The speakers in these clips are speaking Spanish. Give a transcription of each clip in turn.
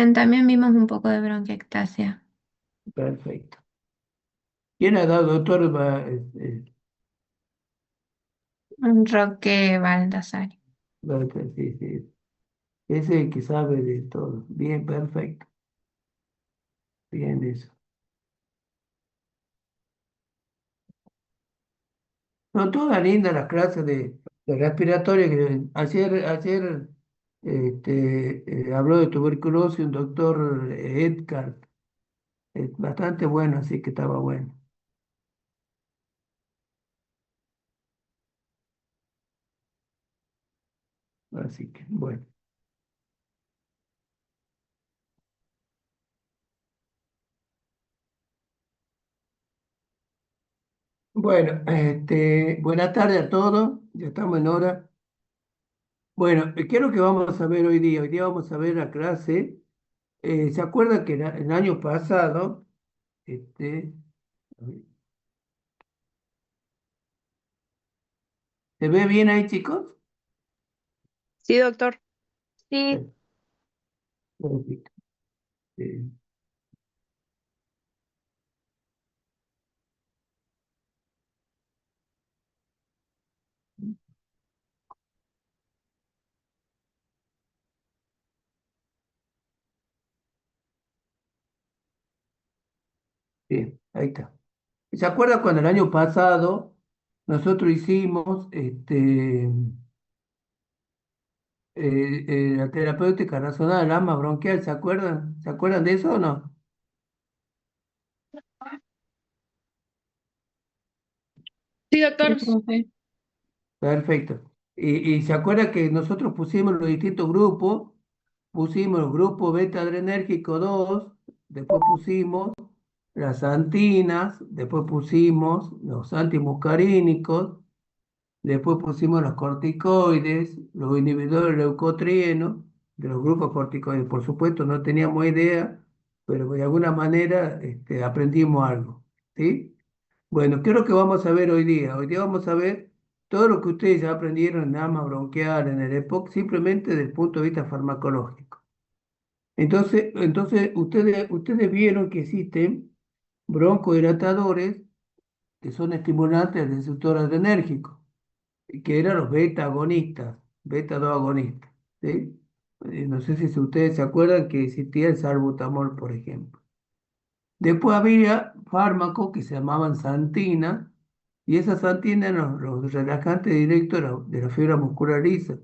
Bien, también vimos un poco de bronquiectasia. Perfecto. ¿Quién ha dado, doctor? Roque Baldassari. Sí, sí. Ese es el que sabe de todo. Bien, perfecto. Bien eso. Son todas lindas las clases de respiratoria que ayer habló de tuberculosis un doctor Edgar. Bastante bueno, así que estaba bueno. Así que, bueno. Bueno, buenas tardes a todos. Ya estamos en hora. Bueno, ¿qué es lo que vamos a ver hoy día? Hoy día vamos a ver la clase. ¿Se acuerdan que el año pasado, este, ¿se ve bien ahí, chicos? Sí, doctor. Sí, Eh, Perfecto. Eh, Bien, ahí está. ¿Se acuerdan cuando el año pasado nosotros hicimos la terapéutica razonada del asma bronquial? ¿Se acuerdan? ¿Se acuerdan de eso o no? Sí, sí, doctor. profe. Perfecto. Y se acuerda que nosotros pusimos los distintos grupos, pusimos el grupo beta adrenérgico 2, después pusimos las antinas, después pusimos los antimuscarínicos, después pusimos los corticoides, los inhibidores leucotrienos, de los grupos corticoides. Por supuesto, no teníamos idea, pero de alguna manera aprendimos algo. ¿Sí? Bueno, ¿qué es lo que vamos a ver hoy día? Hoy día vamos a ver todo lo que ustedes ya aprendieron en asma bronquial, en el EPOC, simplemente desde el punto de vista farmacológico. Entonces ustedes vieron que existen broncodilatadores que son estimulantes del receptor adrenérgico, que eran los beta agonistas, beta 2 agonistas. ¿Sí? No sé si ustedes se acuerdan que existía el salbutamol, por ejemplo. Después había fármacos que se llamaban santina, y esas santinas eran los relajantes directos de la fibra muscular lisa.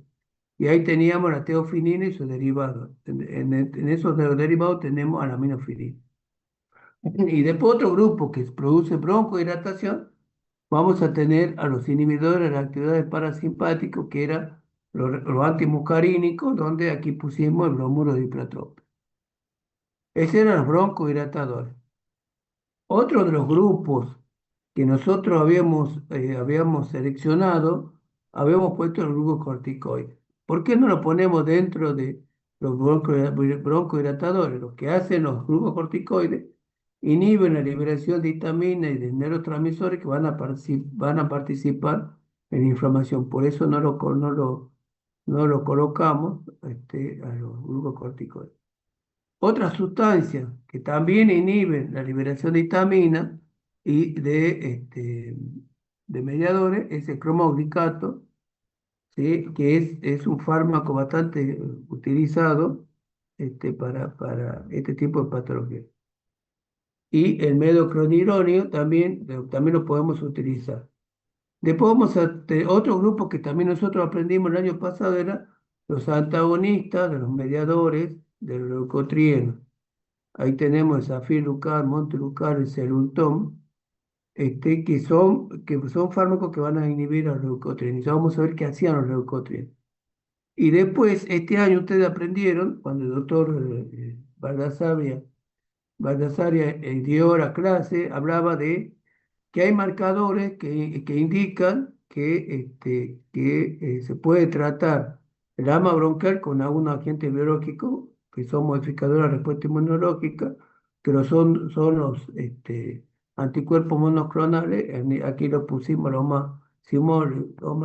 Y ahí teníamos la teofinina y sus derivados. En esos derivados tenemos aminofilina. Y después otro grupo que produce broncodilatación, vamos a tener a los inhibidores de la actividad del parasimpático, que eran los antimuscarínicos, donde aquí pusimos el bromuro de ipratropium. Esos eran los broncodilatadores. Otro de los grupos que nosotros habíamos seleccionado, habíamos puesto el grupo corticoide. ¿Por qué no lo ponemos dentro de los broncodilatadores? Lo que hacen los grupos corticoides inhiben la liberación de histamina y de neurotransmisores que van a participar en la inflamación. Por eso no lo colocamos a los grupos corticoides. Otras sustancias que también inhiben la liberación de histamina y de mediadores es el cromoglicato, ¿sí? Que es un fármaco bastante utilizado para este tipo de patología. Y el medoclonironio también lo podemos utilizar. Después otro grupo que también nosotros aprendimos el año pasado era los antagonistas de los mediadores de los leucotrienos. Ahí tenemos el Zafirlucar, Montelukar, el Xelultón, que son fármacos que van a inhibir a los leucotrienos. Ya vamos a ver qué hacían los leucotrienos. Y después, este año ustedes aprendieron, cuando el doctor Baldassari dio la clase, hablaba de que hay marcadores que indican que se puede tratar el asma bronquial con algún agente biológico, que son modificadores de la respuesta inmunológica, son los anticuerpos monoclonales. Aquí lo pusimos, Loma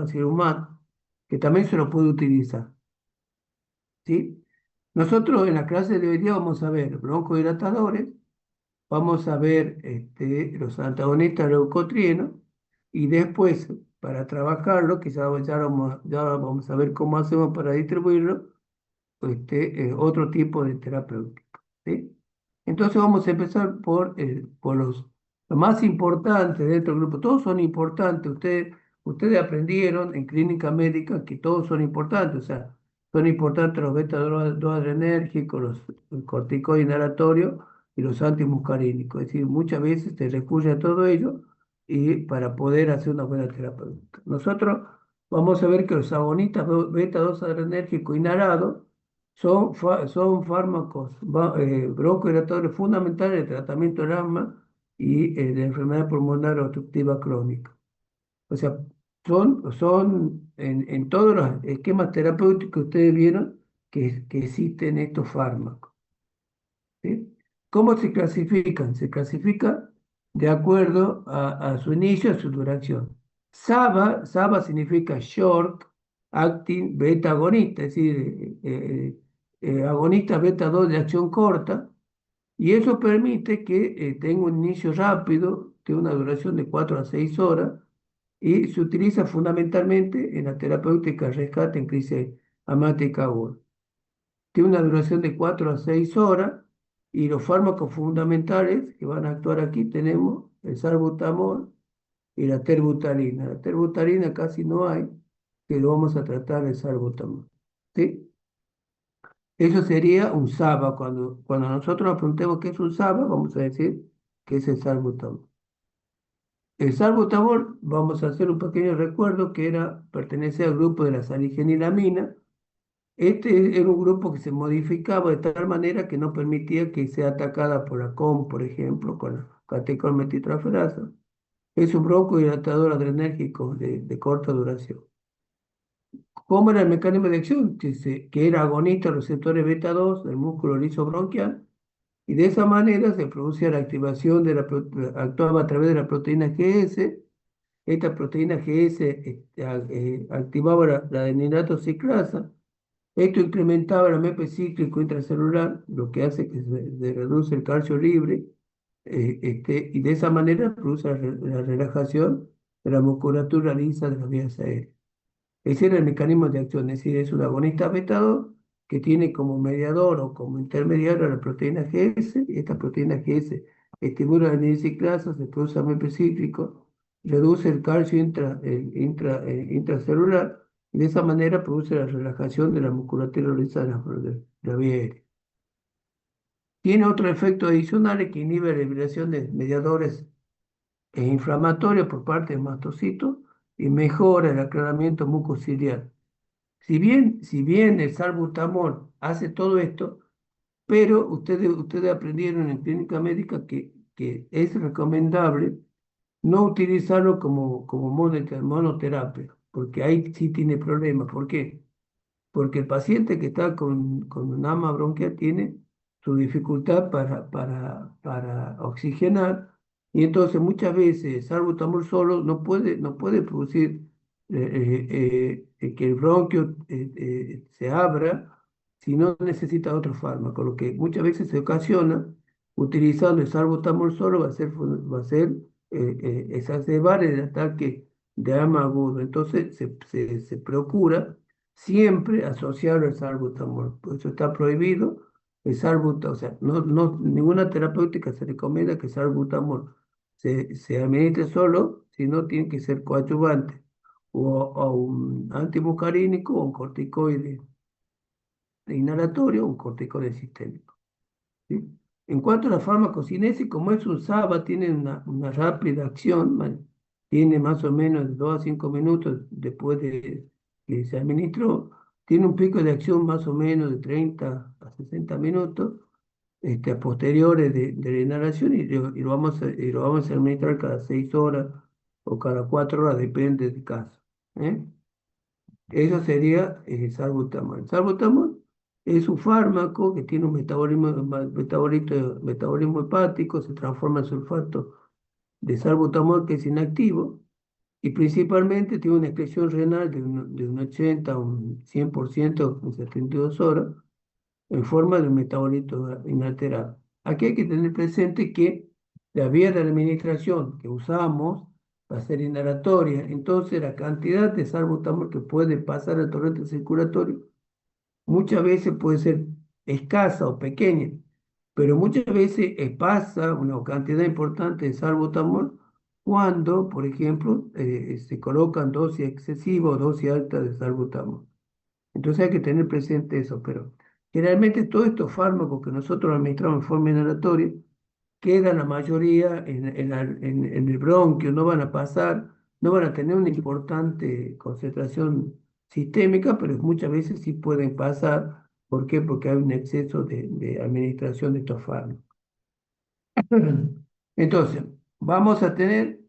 Sirumat, que también se lo puede utilizar. ¿Sí? Nosotros en la clase de hoy día vamos a ver broncodilatadores, vamos a ver los antagonistas leucotrienos y después, para trabajarlo, ya vamos a ver cómo hacemos para distribuirlo, otro tipo de terapéutica, ¿sí? Entonces vamos a empezar por los más importantes dentro del grupo. Todos son importantes. Ustedes aprendieron en clínica médica que todos son importantes. O sea, son importantes los beta-2 adrenérgicos, los corticoides inhalatorios y los antimuscarínicos. Es decir, muchas veces se recurre a todo ello y para poder hacer una buena terapéutica. Nosotros vamos a ver que los agonistas beta-2 adrenérgicos inhalados son fármacos broncohilatadores fundamentales del tratamiento del asma y de enfermedad pulmonar obstructiva crónica. O sea, son en todos los esquemas terapéuticos que ustedes vieron que existen estos fármacos, ¿sí? ¿Cómo se clasifican? Se clasifica de acuerdo a su inicio, a su duración. SABA significa Short Acting Beta Agonista, es decir, agonista beta 2 de acción corta, y eso permite que tenga un inicio rápido, de una duración de 4 a 6 horas, y se utiliza fundamentalmente en la terapéutica rescate en crisis asmática aguda. Tiene una duración de 4 a 6 horas y los fármacos fundamentales que van a actuar aquí tenemos el salbutamol y la terbutalina. La terbutalina casi no hay, que lo vamos a tratar el salbutamol, ¿sí? Eso sería un SABA. Cuando nosotros nos preguntemos qué es un SABA, vamos a decir que es el salbutamol. El salbutamol, vamos a hacer un pequeño recuerdo que pertenece al grupo de la saligenilamina. Este era un grupo que se modificaba de tal manera que no permitía que sea atacada por la COM, por ejemplo, con la catecolmetiltraferasa. Es un broncodilatador adrenérgico de corta duración. ¿Cómo era el mecanismo de acción? Que era agonista de los receptores beta 2 del músculo liso bronquial y de esa manera se producía la activación actuaba a través de la proteína GS. Esta proteína GS activaba la adenilato ciclasa. Esto incrementaba el AMP cíclico intracelular, lo que hace que se reduce el calcio libre, y de esa manera produce la relajación de la musculatura lisa de las vías aéreas. Ese era el mecanismo de acción, es decir, es un agonista beta 2 que tiene como mediador o como intermediario la proteína GS, y esta proteína GS estimula la ciclasa, se produce AMP cíclico, reduce el calcio intracelular y de esa manera produce la relajación de la musculatura lisa de la vía aérea. Tiene otros efectos adicionales que inhibe la liberación de mediadores inflamatorios por parte de mastocitos y mejora el aclaramiento mucociliar. Si bien el salbutamol hace todo esto, pero ustedes aprendieron en clínica médica que es recomendable no utilizarlo como monoterapia, porque ahí sí tiene problemas. ¿Por qué? Porque el paciente que está con un asma bronquial tiene su dificultad para oxigenar y entonces muchas veces salbutamol solo no puede producir que el bronquio se abra si no necesita otro fármaco, lo que muchas veces se ocasiona utilizando el salbutamol solo va a ser exacerbar el ataque de asma agudo. Entonces se procura siempre asociarlo al salbutamol. Por eso está prohibido el salbutamol. O sea, ninguna terapéutica se recomienda que el salbutamol se administre solo, sino tiene que ser coadyuvante o un antimuscarínico o un corticoide inhalatorio o un corticoide sistémico, ¿sí? En cuanto a la farmacocinesis, como es un SABA, tiene una rápida acción, ¿vale? Tiene más o menos de 2 a 5 minutos después de que se administró, tiene un pico de acción más o menos de 30 a 60 minutos, a posteriores de la inhalación y lo vamos a administrar cada 6 horas o cada 4 horas, depende del caso, ¿eh? Eso sería el salbutamol. El salbutamol es un fármaco que tiene un metabolismo hepático, se transforma en sulfato de salbutamol que es inactivo y principalmente tiene una excreción renal de un 80 a un 100% en 72 horas en forma de un metabolito inalterable. Aquí hay que tener presente que la vía de administración que usamos va a ser inhalatoria, entonces la cantidad de salbutamol que puede pasar al torrente circulatorio muchas veces puede ser escasa o pequeña, pero muchas veces pasa una cantidad importante de salbutamol cuando, por ejemplo, se colocan dosis excesivas o dosis altas de salbutamol. Entonces hay que tener presente eso, pero generalmente todos estos fármacos que nosotros administramos en forma inhalatoria quedan la mayoría en el bronquio, no van a pasar, no van a tener una importante concentración sistémica, pero muchas veces sí pueden pasar. ¿Por qué? Porque hay un exceso de administración de estos fármacos. Entonces, vamos a tener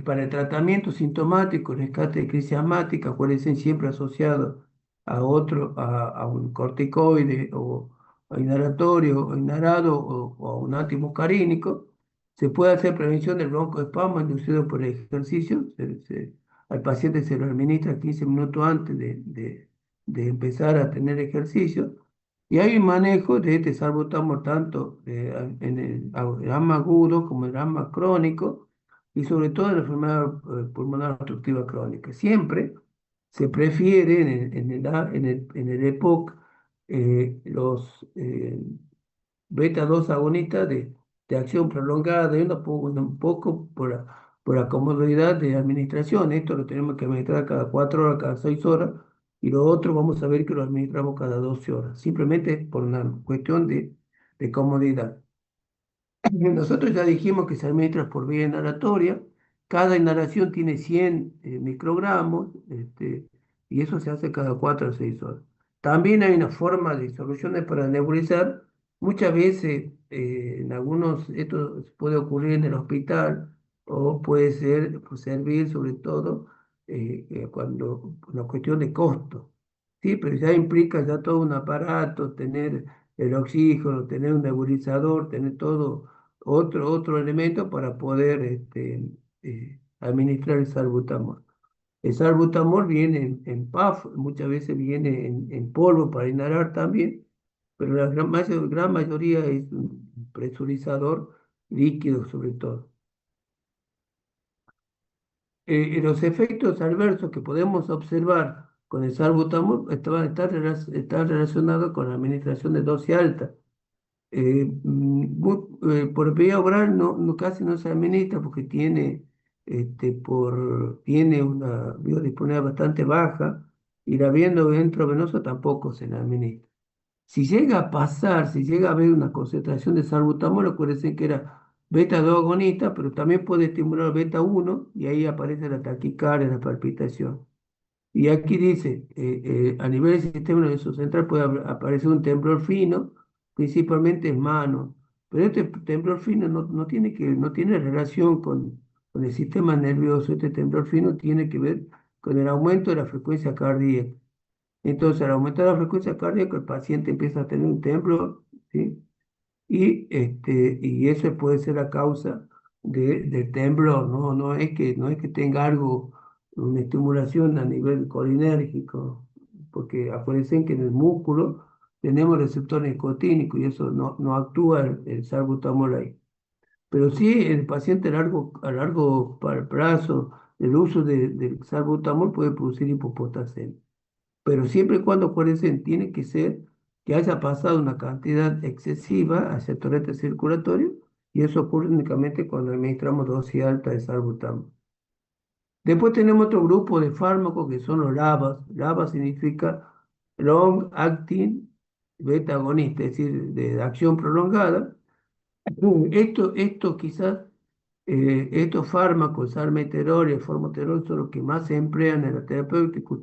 para el tratamiento sintomático, rescate de crisis asmática, acuérdense siempre asociado a un corticoide o a inhalatorio o inhalado o a un antimuscarínico, se puede hacer prevención del broncoespasmo inducido por el ejercicio. Al paciente se lo administra 15 minutos antes de empezar a tener ejercicio. Y hay un manejo de este salbutamol tanto en el asma agudo como en el asma crónico y sobre todo en la enfermedad pulmonar obstructiva crónica. Siempre se prefiere en el EPOC los beta 2 agonistas de acción prolongada y un poco por la comodidad de administración. Esto lo tenemos que administrar cada 4 horas, cada 6 horas, y lo otro vamos a ver que lo administramos cada 12 horas, simplemente por una cuestión de comodidad. Nosotros ya dijimos que se administra por vía inhalatoria. Cada inhalación tiene 100 microgramos, y eso se hace cada 4 a 6 horas. También hay una forma de soluciones para nebulizar. Muchas veces, en algunos, esto puede ocurrir en el hospital o puede servir sobre todo cuando una cuestión de costo. Sí, pero ya implica ya todo un aparato, tener el oxígeno, tener un nebulizador, tener todo otro elemento para poder administrar el salbutamol. El salbutamol viene en puff, muchas veces viene en polvo para inhalar también, pero la gran mayoría es un presurizador líquido sobre todo. Los efectos adversos que podemos observar con el salbutamol están relacionados con la administración de dosis alta. Por vía oral casi no se administra porque tiene una biodisponibilidad bastante baja, y la vía intravenosa tampoco se la administra. Si llega a pasar, si llega a haber una concentración de salbutamol, acuérdense que era beta 2 agonista, pero también puede estimular beta 1 y ahí aparece la taquicardia, la palpitación. Y aquí dice, a nivel del sistema nervioso central puede aparecer un temblor fino, principalmente en manos, pero este temblor fino no tiene relación con el sistema nervioso. Este temblor fino tiene que ver con el aumento de la frecuencia cardíaca. Entonces, al aumentar la frecuencia cardíaca, el paciente empieza a tener un temblor, ¿sí? Y eso puede ser la causa del temblor, ¿no? No es que tenga algo, una estimulación a nivel colinérgico, porque acuérdense que en el músculo tenemos receptores nicotínicos y eso no actúa el salbutamol ahí. Pero sí, el paciente a largo plazo, el uso del salbutamol puede producir hipopotasemia. Pero siempre y cuando, acuérdense, tiene que ser que haya pasado una cantidad excesiva hacia el torrente circulatorio, y eso ocurre únicamente cuando administramos dosis alta de salbutamol. Después tenemos otro grupo de fármacos que son los LABAs. LABA significa Long Acting Beta Agonista, es decir, de acción prolongada. Esto quizás, estos fármacos, salmeterol y el formoterol, son los que más se emplean en la terapéutica.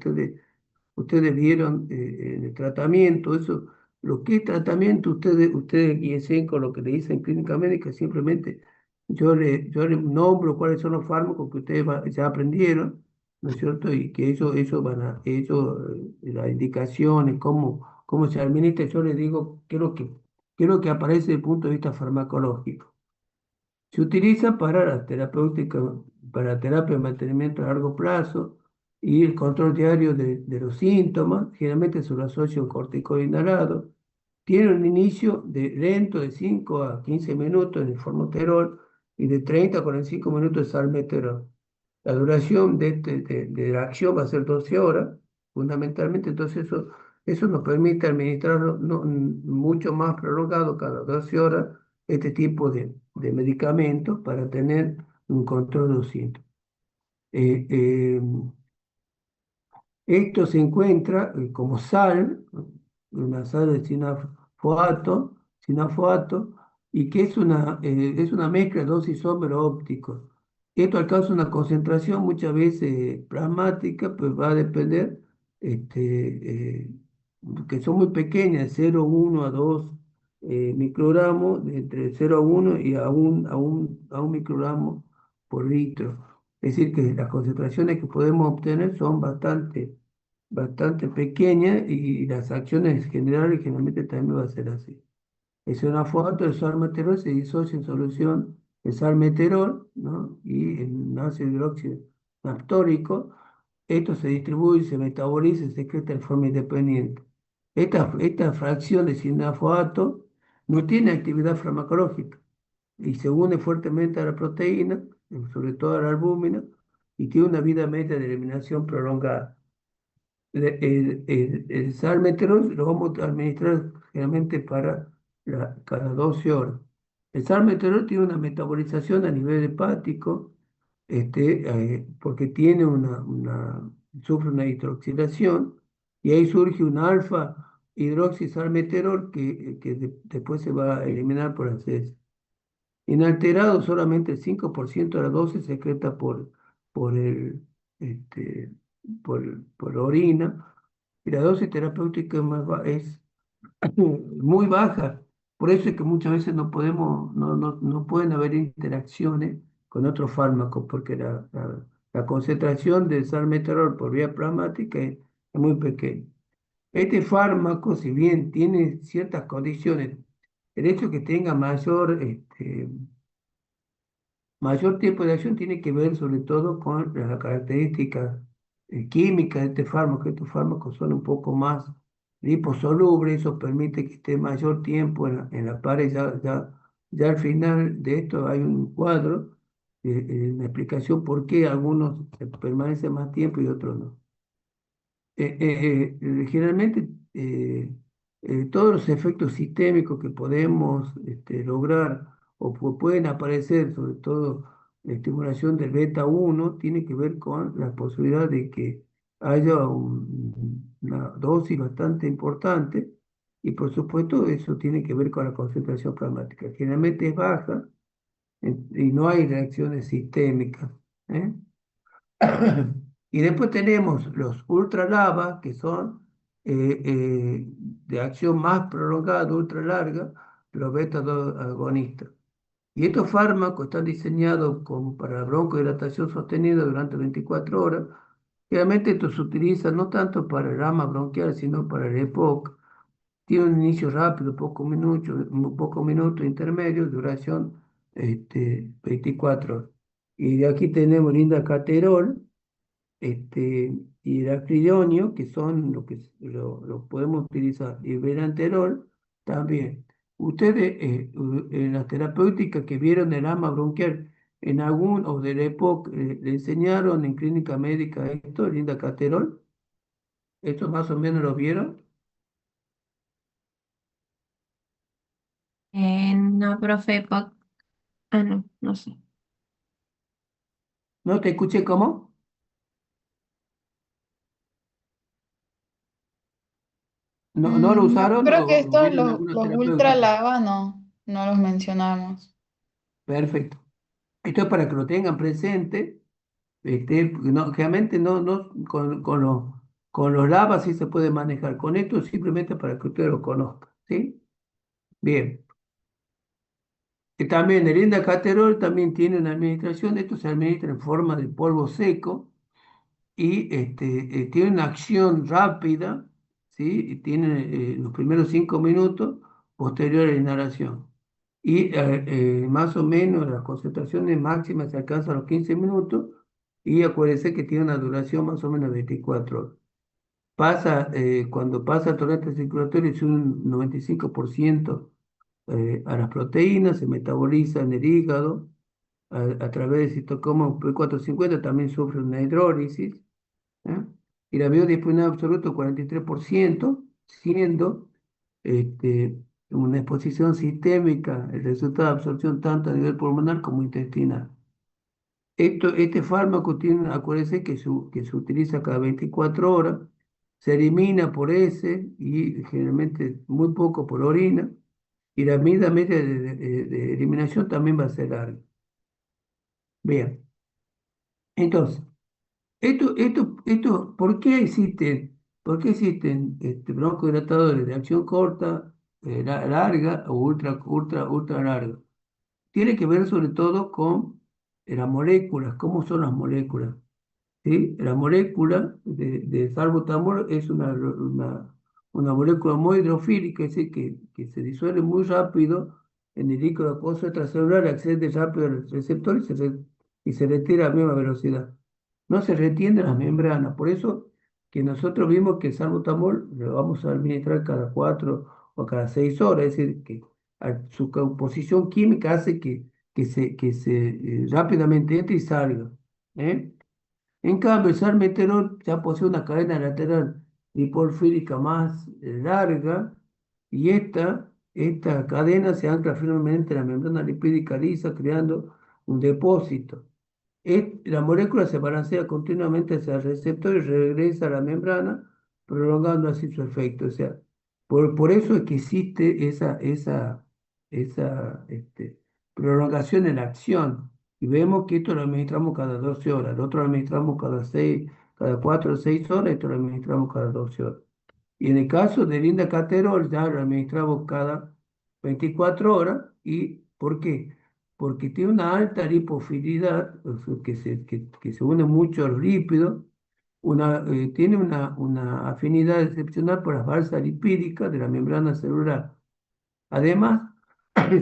Ustedes vieron en el tratamiento, eso, lo que es tratamiento, ustedes guíense con lo que le dicen clínica médica. Simplemente yo le nombro cuáles son los fármacos que ustedes ya aprendieron, ¿no es cierto? Y que las indicaciones, cómo se administra. Yo les digo qué es lo que aparece desde el punto de vista farmacológico. Se utiliza para la terapéutica, para terapia de mantenimiento a largo plazo, y el control diario de los síntomas, generalmente se lo asocia a un corticoide inhalado. Tiene un inicio lento de 5 a 15 minutos en el formoterol y de 30 a 45 minutos de salmeterol. La duración de la acción va a ser 12 horas, fundamentalmente, entonces eso nos permite administrarlo mucho más prolongado, cada 12 horas, este tipo de medicamentos para tener un control de los síntomas. Eh, eh, Esto se encuentra como sal, una sal de sinafoato, y que es una mezcla de dos isómeros ópticos. Esto alcanza una concentración muchas veces plasmática, pues va a depender, este, que son muy pequeñas, de 0,1 a 2 microgramos, entre 0,1 y a un microgramo por litro. Es decir, que las concentraciones que podemos obtener son bastante pequeñas y las acciones generales generalmente también va a ser así. Es una foto de salmeterol se disocia en solución de salmeterol, ¿no? Y en ácido hidróxido naptórico. Esto se distribuye, se metaboliza y se excreta de forma independiente. Esta fracción de sinafoato no tiene actividad farmacológica y se une fuertemente a la proteína, sobre todo a la albúmina, y tiene una vida media de eliminación prolongada. El salmeterol lo vamos a administrar generalmente para cada 12 horas. El salmeterol tiene una metabolización a nivel hepático, porque sufre una hidroxilación y ahí surge un alfa hidroxisalmeterol que después se va a eliminar por las heces. Inalterado, solamente el 5% de la dosis se secreta por, el, este, por orina, y la dosis terapéutica es muy baja. Por eso es que muchas veces no pueden haber interacciones con otros fármacos, porque la concentración de salmeterol por vía plasmática es muy pequeña. Este fármaco, si bien tiene ciertas condiciones, el hecho que tenga mayor tiempo de acción tiene que ver sobre todo con las características químicas de este fármaco. Estos fármacos son un poco más liposolubles, eso permite que esté mayor tiempo en la pared. Ya al final de esto hay un cuadro, una explicación por qué algunos permanecen más tiempo y otros no. Generalmente todos los efectos sistémicos que podemos lograr o pueden aparecer, sobre todo la estimulación del beta 1, tiene que ver con la posibilidad de que haya una dosis bastante importante y por supuesto eso tiene que ver con la concentración plasmática. Generalmente es baja y no hay reacciones sistémicas. ¿Eh? Y después tenemos los ultralava, que son de acción más prolongada, ultra larga, los beta agonistas. Y estos fármacos están diseñados como para broncodilatación sostenida durante 24 horas. Realmente esto se utiliza no tanto para el ama bronquial, sino para el EPOC. Tiene un inicio rápido, pocos minutos intermedios, duración 24 horas. Y de aquí tenemos el indacaterol, y el acridonio, que son lo que lo podemos utilizar, y el belanterol también. Ustedes, en la terapéutica que vieron el ama bronquial, en algún o del EPOC, le enseñaron en clínica médica esto, el indacaterol. ¿Esto más o menos lo vieron? No, profe, no, no sé. ¿No te escuché cómo? ¿No lo No, usaron creo que o estos, vieron los, alguna los ultra terapéutica? lava, no los mencionamos. Perfecto. Esto es para que lo tengan presente. Porque generalmente con los lavas sí se puede manejar. Con esto simplemente para que ustedes lo conozcan. ¿Sí? Bien. Y también el indacaterol también tiene una administración. Esto se administra en forma de polvo seco y tiene una acción rápida, ¿sí? Y tiene los primeros 5 minutos posterior a la inhalación. Y más o menos las concentraciones máximas se alcanzan a los 15 minutos y acuérdense que tiene una duración más o menos de 24 horas. Cuando pasa el torrente circulatorio es un 95% a las proteínas, se metaboliza en el hígado a través de citocromo P450, también sufre una hidrólisis, ¿eh? Y la biodisponibilidad absoluta 43%, siendo una exposición sistémica el resultado de absorción tanto a nivel pulmonar como intestinal. Este fármaco tiene, acuérdense que se utiliza cada 24 horas, se elimina por heces y generalmente muy poco por orina, y la vida media de eliminación también va a ser larga. Bien, entonces, ¿por qué existen broncohidrasadores de acción corta, larga o ultra larga? Tiene que ver sobre todo con las moléculas, cómo son las moléculas. ¿Sí? La molécula de salbutamol es una molécula muy hidrofílica, es decir, que se disuelve muy rápido en el líquido acuoso extracelular, accede rápido al receptor y se retira a la misma velocidad. No se retiene en las membranas, por eso que nosotros vimos que el salbutamol lo vamos a administrar cada 4 o cada 6 horas, es decir, que su composición química hace que se rápidamente entre y salga. ¿Eh? En cambio, el salmeterol ya posee una cadena lateral lipoprofílica más larga y esta cadena se ancla firmemente en la membrana lipídica lisa, creando un depósito. La molécula se balancea continuamente hacia el receptor y regresa a la membrana, prolongando así su efecto. O sea, por eso es que existe esa prolongación en la acción. Y vemos que esto lo administramos cada 12 horas, el otro lo administramos cada 4 o 6 horas, esto lo administramos cada 12 horas. Y en el caso del indacaterol ya lo administramos cada 24 horas. ¿Y por qué? Porque tiene una alta lipofilidad, o sea, que se une mucho al lípido, tiene una afinidad excepcional por las balsas lipídicas de la membrana celular. Además,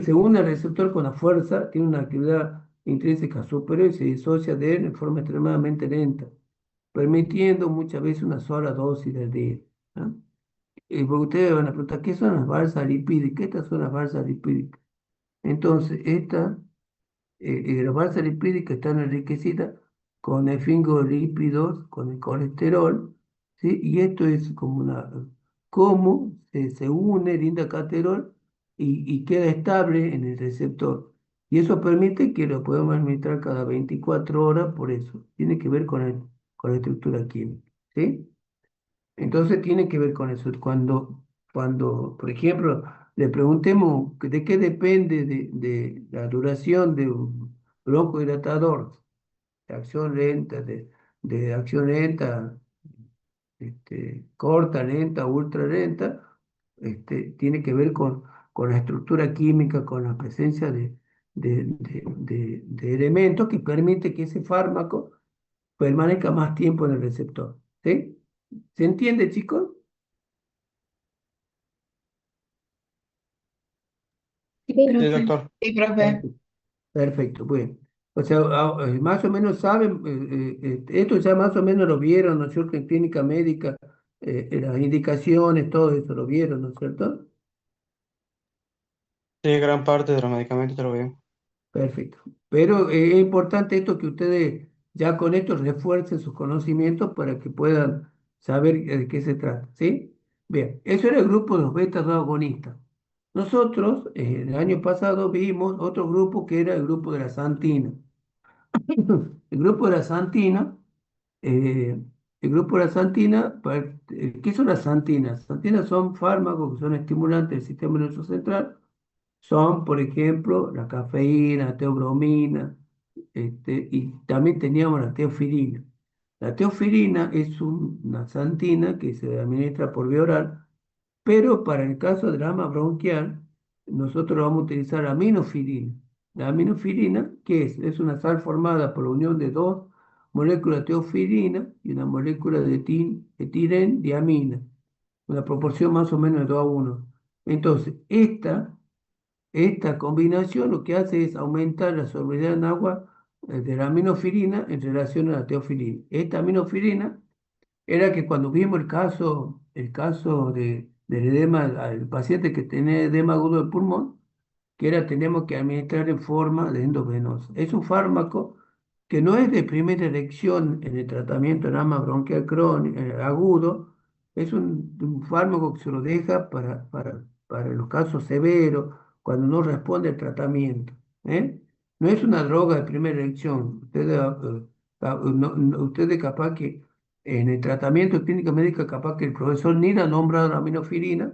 se une al receptor con la fuerza, tiene una actividad intrínseca superior y se disocia de él en forma extremadamente lenta, permitiendo muchas veces una sola dosis del día. ¿Ah? Porque ustedes van a preguntar, ¿qué son las balsas lipídicas? Estas son las balsas lipídicas. Entonces, las balsas lipídicas están enriquecidas con esfingolípidos, con el colesterol, ¿sí? Y esto es cómo se une el indacaterol y queda estable en el receptor. Y eso permite que lo podamos administrar cada 24 horas, por eso. Tiene que ver con la estructura química, ¿sí? Entonces tiene que ver con eso. Por ejemplo, le preguntemos de qué depende de la duración de un broncohidratador, de acción lenta, corta, lenta, ultra lenta, tiene que ver con la estructura química, con la presencia de elementos que permite que ese fármaco permanezca más tiempo en el receptor. ¿Sí? ¿Se entiende, chicos? Sí, Sí, profe. doctor. Sí, profe. Perfecto, perfecto, bueno. O sea, más o menos saben, esto ya más o menos lo vieron, ¿no es cierto? En clínica médica, las indicaciones, todo eso lo vieron, ¿no es cierto? Sí, gran parte de los medicamentos te lo veo. Perfecto. Pero es importante esto que ustedes ya con esto refuercen sus conocimientos para que puedan saber de qué se trata, ¿sí? Bien, eso era el grupo de los beta-2 agonistas. Nosotros, el año pasado vimos otro grupo que era el grupo de la santina. El grupo de la santina, eh, ¿qué son las santinas? Santinas son fármacos que son estimulantes del sistema nervioso central. Son, por ejemplo, la cafeína, la teobromina, y también teníamos la teofilina. La teofilina es una santina que se administra por vía oral, pero para el caso del asma bronquial, nosotros vamos a utilizar aminofilina. La aminofilina, ¿qué es? Es una sal formada por la unión de dos moléculas de teofilina y una molécula de etilendiamina, una proporción más o menos de 2 a 1. Entonces, esta combinación lo que hace es aumentar la solubilidad en agua de la aminofilina en relación a la teofilina. Esta aminofilina era que cuando vimos el caso del edema, al paciente que tenía edema agudo del pulmón, que era tenemos que administrar en forma de endovenosa. Es un fármaco que no es de primera elección en el tratamiento de asma bronquial crónico, agudo, es un fármaco que se lo deja para los casos severos, cuando no responde al tratamiento. ¿Eh? No es una droga de primera elección. Ustedes capaz que en el tratamiento clínica médica, capaz que el profesor ni la nombra la aminofilina,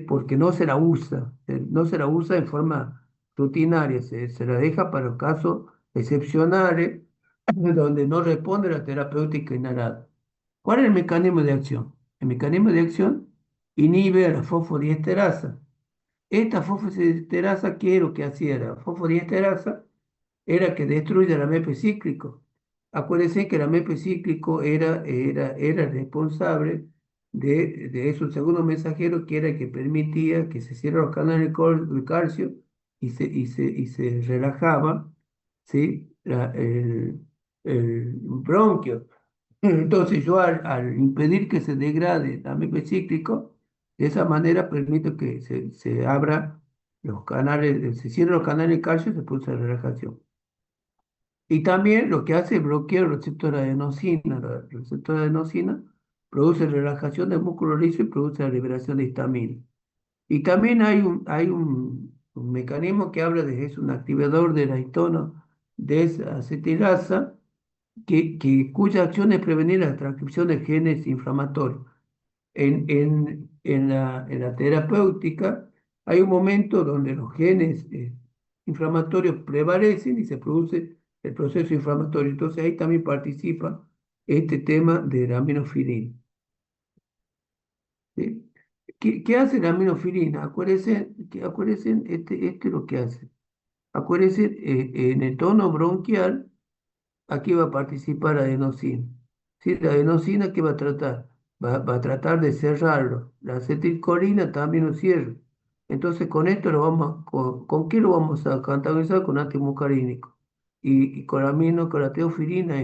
porque no se la usa en forma rutinaria, se la deja para los casos excepcionales donde no responde la terapéutica inhalada. ¿Cuál es el mecanismo de acción? El mecanismo de acción inhibe a la fosfodiesterasa. Esta fosfodiesterasa, ¿qué es lo que hacía la fosfodiesterasa? Era que destruye el AMP cíclico. Acuérdense que el AMP cíclico era el responsable de eso, un segundo mensajero que era el que permitía que se cierren los canales de calcio y se relajaba, ¿sí? El bronquio. Entonces yo al impedir que se degrade el AMP cíclico, de esa manera permito que se abra los canales, se cierren los canales de calcio y se produce relajación. Y también lo que hace es bloquear el receptor adenosina. El receptor adenosina produce relajación del músculo liso y produce la liberación de histamina. Y también hay un mecanismo que habla de es un activador de la hitono desacetilasa cuya acción es prevenir la transcripción de genes inflamatorios. En la terapéutica hay un momento donde los genes inflamatorios prevalecen y se produce el proceso inflamatorio. Entonces ahí también participa este tema de la aminofilina. ¿Sí? ¿Qué hace la aminofilina? Acuérdense, este es lo que hace. Acuérdense, en el tono bronquial, aquí va a participar adenosina. ¿Sí? La adenosina, ¿qué va a tratar? Va a tratar de cerrarlo. La acetilcolina también lo cierra. Entonces, con esto ¿con qué lo vamos a antagonizar? Con antimuscarínico. Y con la teofilina.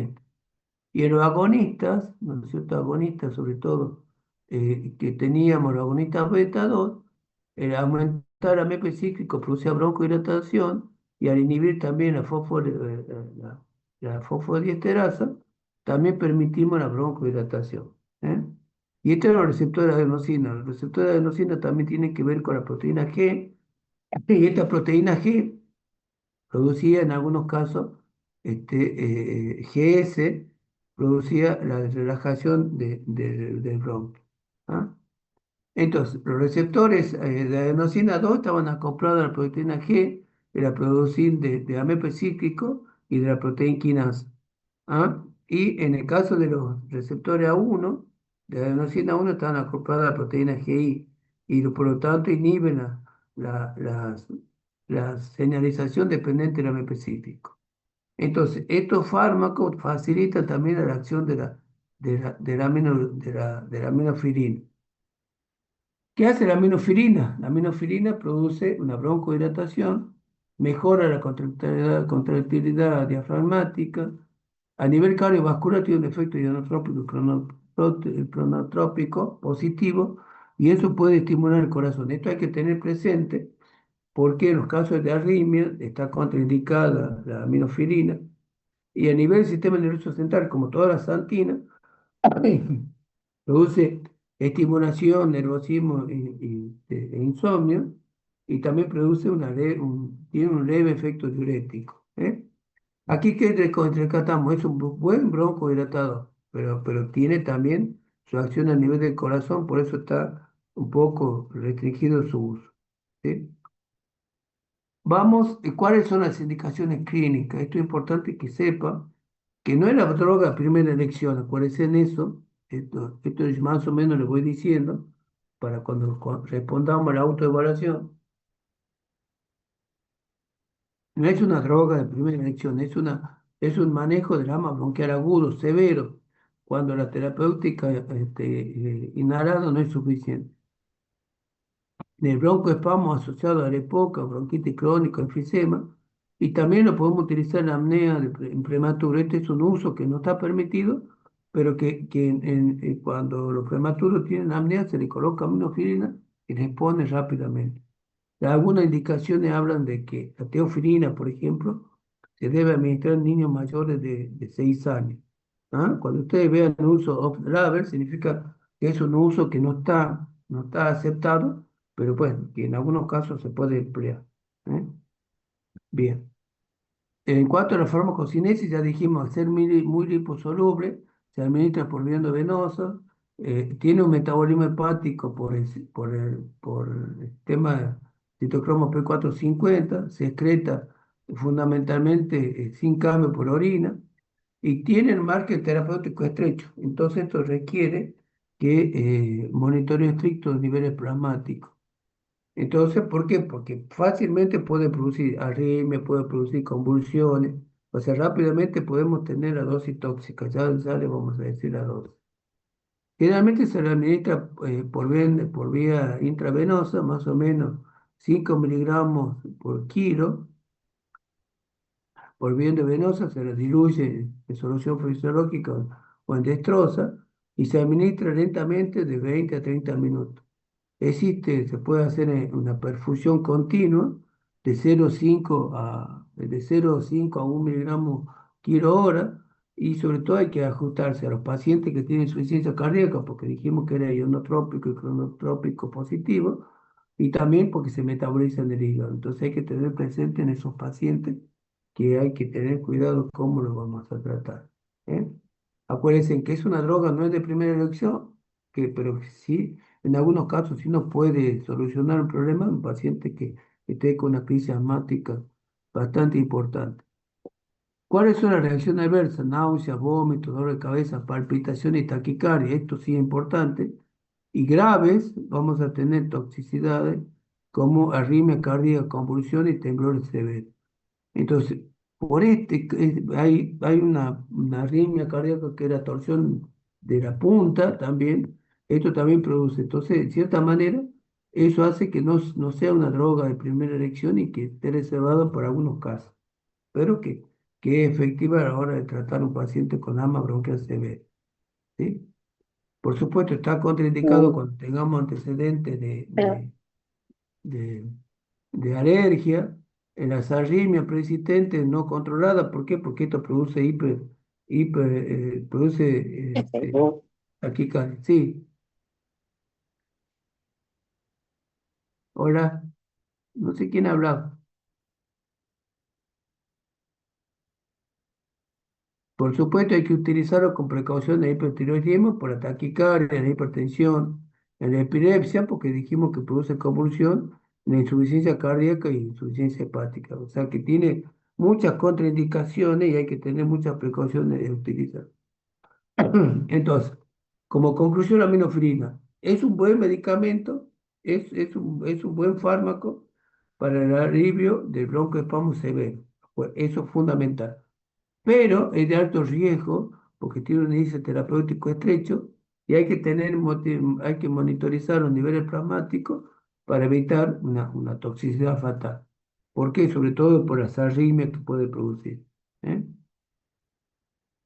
Y en los agonistas, ¿no es cierto? Agonistas, sobre todo, que teníamos los agonistas beta 2, el aumentar a MEP cíclico producía broncodilatación y al inhibir también la fosfodiesterasa, también permitimos la broncodilatación. ¿Eh? Y este es el receptor de adenosina. El receptor de adenosina también tiene que ver con la proteína G, y esta proteína G producía en algunos casos GS, producía la relajación del bronquio. ¿Ah? Entonces, los receptores de adenosina 2 estaban acoplados a la proteína G, de la producir de AMP cíclico y de la proteína quinasa. ¿Ah? Y en el caso de los receptores A1, de adenosina 1, estaban acoplados a la proteína GI y por lo tanto inhiben la, las- la señalización dependiente del AMP cíclico. Entonces, estos fármacos facilitan también la acción de la aminofilina. ¿Qué hace la aminofilina? La aminofilina produce una broncodilatación, mejora la contractilidad diafragmática. A nivel cardiovascular tiene un efecto ionotrópico y cronotrópico positivo, y eso puede estimular el corazón. Esto hay que tener presente porque en los casos de arritmia está contraindicada la aminofilina, y a nivel del sistema nervioso central, como todas las santinas, produce estimulación, nerviosismo e insomnio, y también produce tiene un leve efecto diurético. ¿Eh? Aquí que rescatamos, es un buen broncodilatador, pero tiene también su acción a nivel del corazón, por eso está un poco restringido su uso. ¿Sí? Vamos, ¿cuáles son las indicaciones clínicas? Esto es importante que sepa que no es la droga de primera elección, acuérdense en eso, esto es más o menos les voy diciendo, para cuando respondamos a la autoevaluación. No es una droga de primera elección, es un manejo del asma bronquial agudo, severo, cuando la terapéutica inhalada no es suficiente. El broncoespasmo asociado a la EPOC, bronquitis crónica, enfisema, Y también lo podemos utilizar en apnea en prematuro. Este es un uso que no está permitido, pero que cuando los prematuros tienen apnea se le coloca aminofilina y les pone rápidamente. Algunas indicaciones hablan de que la teofilina, por ejemplo, se debe administrar en niños mayores de 6 años. ¿Ah? Cuando ustedes vean el uso off-label, significa que es un uso que no está aceptado, pero bueno, que en algunos casos se puede emplear. ¿Eh? Bien. En cuanto a la farmacocinesis, ya dijimos, al ser muy liposoluble, se administra por vía venosa, tiene un metabolismo hepático por el tema citocromo P450, se excreta fundamentalmente sin cambio por orina y tiene el margen terapéutico estrecho. Entonces esto requiere que monitoreo estricto de niveles plasmáticos. Entonces, ¿por qué? Porque fácilmente puede producir arritmia, puede producir convulsiones, o sea, rápidamente podemos tener la dosis tóxica, ya le vamos a decir la dosis. Generalmente se le administra por vía intravenosa, más o menos 5 miligramos por kilo, por vía endovenosa se le diluye en solución fisiológica o en destroza y se administra lentamente de 20 a 30 minutos. Se puede hacer una perfusión continua de 0,5 a 1 miligramo kilo hora y sobre todo hay que ajustarse a los pacientes que tienen insuficiencia cardíaca porque dijimos que era ionotrópico y cronotrópico positivo y también porque se metaboliza en el hígado. Entonces hay que tener presente en esos pacientes que hay que tener cuidado cómo lo vamos a tratar. ¿Eh? Acuérdense que es una droga, no es de primera elección, pero sí en algunos casos sí nos puede solucionar un problema en un paciente que esté con una crisis asmática bastante importante. ¿Cuáles son las reacciones adversas? Náuseas, vómitos, dolor de cabeza, palpitación y taquicardia. Esto sí es importante. Y graves, vamos a tener toxicidades como arritmia cardíaca, convulsión y temblores severos. Entonces, hay una arritmia cardíaca que es la torsión de la punta también, esto también produce. Entonces, de cierta manera, eso hace que no sea una droga de primera elección y que esté reservada por algunos casos, pero que es efectiva a la hora de tratar a un paciente con asma bronquial severa. ¿Sí? Por supuesto, está contraindicado cuando tengamos antecedentes de de alergia, en las arritmias persistentes no controladas. ¿Por qué? Porque esto produce taquicardia. Sí, hola, no sé quién habla. Por supuesto, hay que utilizarlo con precaución el hipertiroidismo por la taquicardia, la hipertensión, en la epilepsia, porque dijimos que produce convulsión, la insuficiencia cardíaca y insuficiencia hepática. O sea que tiene muchas contraindicaciones y hay que tener muchas precauciones de utilizar. Entonces, como conclusión, la aminofilina es un buen medicamento, es un buen fármaco para el alivio del broncoespasmo severo. Pues eso es fundamental. Pero es de alto riesgo porque tiene un índice terapéutico estrecho y hay que monitorizar los niveles plasmáticos para evitar una toxicidad fatal. ¿Por qué? Sobre todo por las arritmias que puede producir. ¿Eh?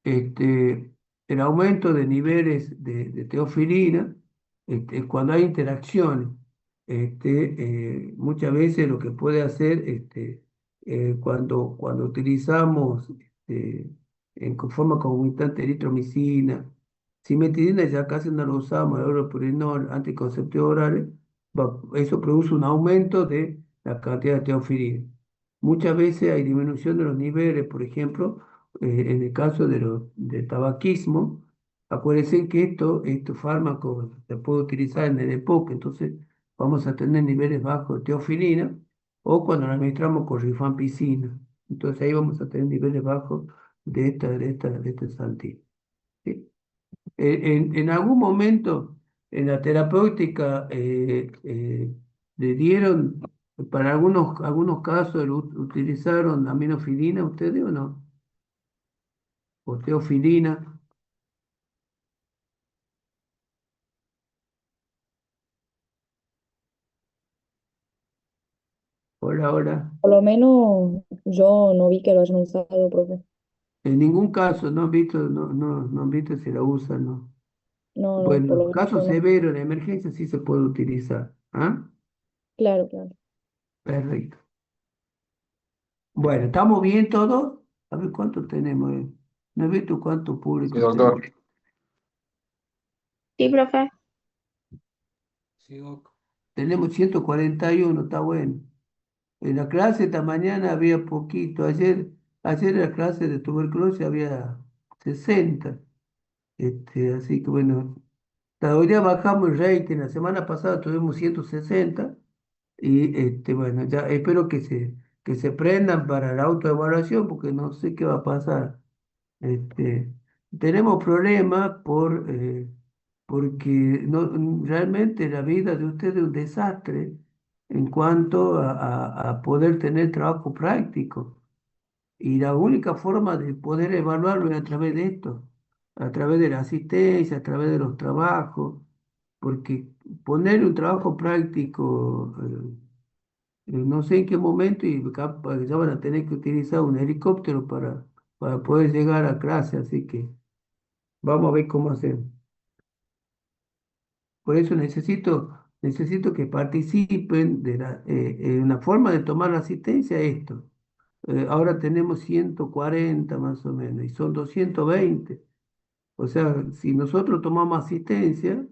este, el aumento de niveles de teofilina, cuando hay interacciones, muchas veces lo que puede hacer, cuando utilizamos en forma concomitante eritromicina, cimetidina ya casi no lo usamos, hidropurinol, anticonceptivos orales, eso produce un aumento de la cantidad de teofilina. Muchas veces hay disminución de los niveles, por ejemplo, en el caso del tabaquismo, acuérdense que estos fármacos se puede utilizar en el EPOC, entonces vamos a tener niveles bajos de teofilina, o cuando la administramos con rifampicina, entonces ahí vamos a tener niveles bajos de este santina. ¿Sí? En algún momento en la terapéutica le dieron, para algunos casos utilizaron aminofilina, ¿ustedes o no? O teofilina. Hola, hola. Por lo menos yo no vi que lo hayan usado, profe. En ningún caso, no han visto, no han visto si la usan, ¿no? No, no, Bueno, por en lo los menos casos yo no. severos de emergencia sí se puede utilizar. ¿Ah? Claro, claro. Perfecto. Bueno, ¿estamos bien todos? A ver cuánto tenemos. No he visto cuánto Sí, público tenemos. doctor. Sí, profe. Sigo. Tenemos 141, está bueno. En la clase esta mañana había poquito. Ayer en la clase de tuberculosis había 60. Así que bueno, hoy día bajamos el rating. La semana pasada tuvimos 160. Y bueno, ya espero que se prendan para la autoevaluación porque no sé qué va a pasar. Este, tenemos problemas porque realmente la vida de ustedes es un desastre en cuanto a poder tener trabajo práctico. Y la única forma de poder evaluarlo es a través de esto, a través de la asistencia, a través de los trabajos, porque poner un trabajo práctico, no sé en qué momento, y capaz que ya van a tener que utilizar un helicóptero para poder llegar a clase, así que vamos a ver cómo hacer. Por eso necesito que participen una forma de tomar la asistencia es esto. Ahora tenemos 140 más o menos y son 220. O sea, si nosotros tomamos asistencia,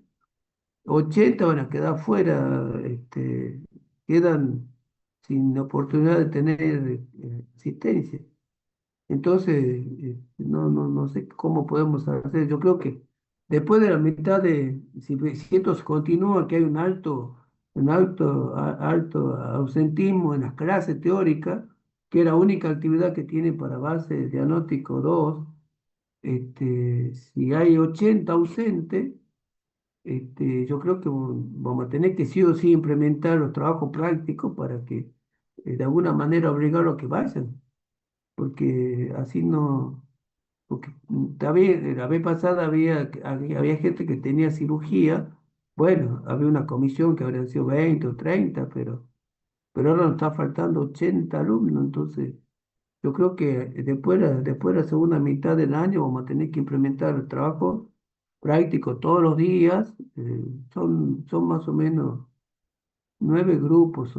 80 van a quedar fuera, quedan sin oportunidad de tener asistencia. Entonces, no sé cómo podemos hacer. Yo creo que después de la mitad si esto se continúa, que hay alto ausentismo en las clases teóricas, que es la única actividad que tiene para base diagnóstico 2, si hay 80 ausentes, yo creo que vamos a tener que sí o sí implementar los trabajos prácticos para que de alguna manera obligarlos a que vayan, porque así no. Porque está bien, la vez pasada había gente que tenía cirugía. Bueno, había una comisión que habrían sido 20 o 30, pero ahora nos está faltando 80 alumnos. Entonces, yo creo que después de la segunda mitad del año vamos a tener que implementar el trabajo práctico todos los días. Son más o menos 9 grupos.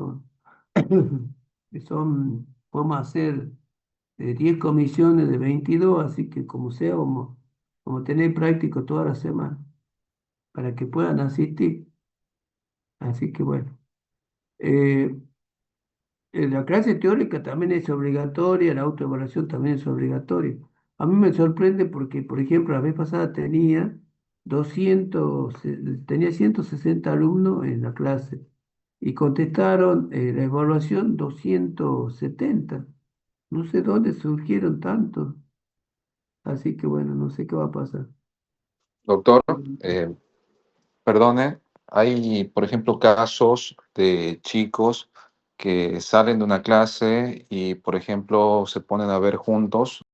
Podemos hacer 10 comisiones de 22, así que como sea, vamos a tener práctico toda la semana para que puedan asistir. Así que bueno, eh, la clase teórica también es obligatoria, la autoevaluación también es obligatoria. A mí me sorprende porque, por ejemplo, la vez pasada tenía 160 alumnos en la clase y contestaron la evaluación 270. No sé dónde surgieron tantos. Así que bueno, no sé qué va a pasar. Doctor, eh, perdone, hay, por ejemplo, casos de chicos que salen de una clase y, por ejemplo, se ponen a ver juntos